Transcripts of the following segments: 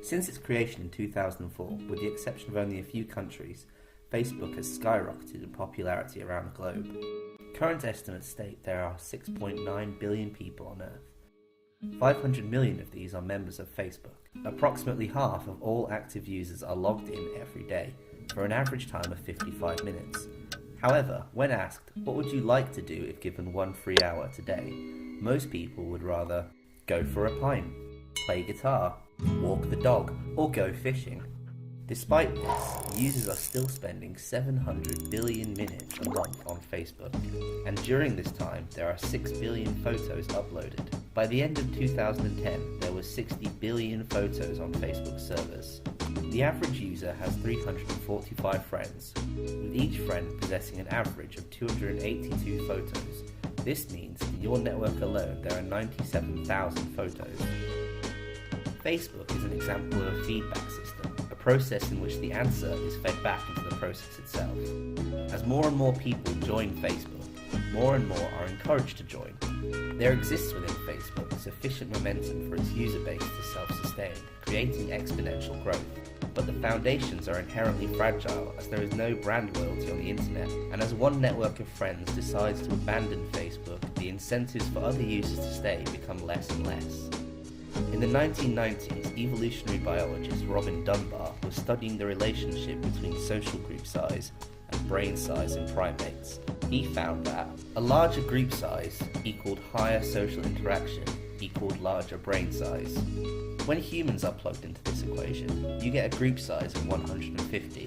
Since its creation in 2004, with the exception of only a few countries, Facebook has skyrocketed in popularity around the globe. Current estimates state there are 6.9 billion people on Earth. 500 million of these are members of Facebook. Approximately half of all active users are logged in every day, for an average time of 55 minutes. However, when asked, what would you like to do if given 1 free hour today, most people would rather go for a pint, play guitar, walk the dog, or go fishing. Despite this, users are still spending 700 billion minutes a month on Facebook, and during this time there are 6 billion photos uploaded. By the end of 2010, there were 60 billion photos on Facebook servers. The average user has 345 friends, with each friend possessing an average of 282 photos. This means in your network alone there are 97,000 photos. Facebook is an example of a feedback system, a process in which the answer is fed back into the process itself. As more and more people join Facebook, more and more are encouraged to join. There exists within Facebook sufficient momentum for its user base to self-sustain, creating exponential growth. But the foundations are inherently fragile as there is no brand loyalty on the internet, and as one network of friends decides to abandon Facebook, the incentives for other users to stay become less and less. In the 1990s, evolutionary biologist Robin Dunbar was studying the relationship between social group size and brain size in primates. He found that a larger group size equaled higher social interaction equaled larger brain size. When humans are plugged into this equation, you get a group size of 150,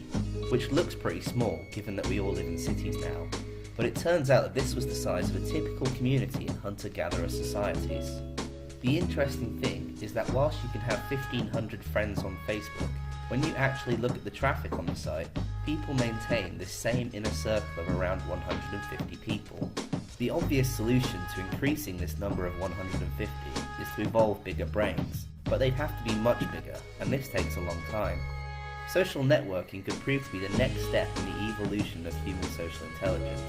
which looks pretty small given that we all live in cities now. But it turns out that this was the size of a typical community in hunter-gatherer societies. The interesting thing is that whilst you can have 1,500 friends on Facebook, when you actually look at the traffic on the site, people maintain this same inner circle of around 150 people. The obvious solution to increasing this number of 150 is to evolve bigger brains, but they'd have to be much bigger, and this takes a long time. Social networking could prove to be the next step in the evolution of human social intelligence.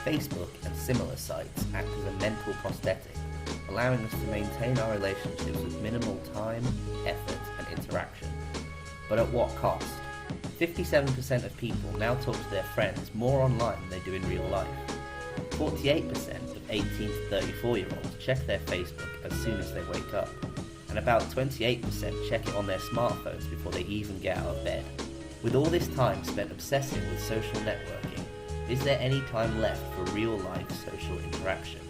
Facebook and similar sites act as a mental prosthetic, allowing us to maintain our relationships with minimal time, effort, and interaction. But at what cost? 57% of people now talk to their friends more online than they do in real life. 48% of 18 to 34-year-olds check their Facebook as soon as they wake up, and about 28% check it on their smartphones before they even get out of bed. With all this time spent obsessing with social networking, is there any time left for real-life social interaction?